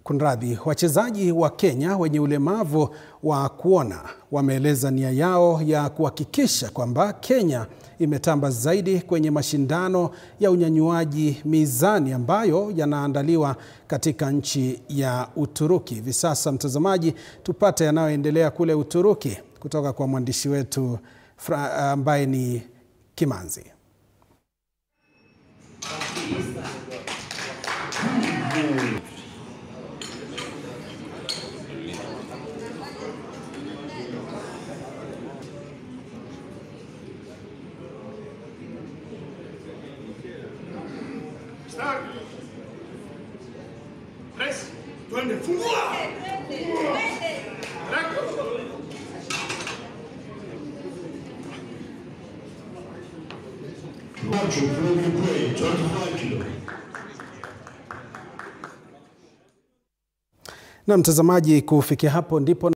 Kunradhi, wachezaji wa Kenya wenye ulemavu wa kuona wameeleza nia yao ya kuhakikisha kwamba Kenya imetamba zaidi kwenye mashindano ya unyanyuaji mizani ambayo yanaandaliwa katika nchi ya Uturuki. Hivi sasa, mtazamaji, tupate yanayoendelea kule Uturuki kutoka kwa mwandishi wetu ambaye ni Kimanzi. Start. Press. Twende. Fungua. Na mtazamaji, kufikia hapo ndipo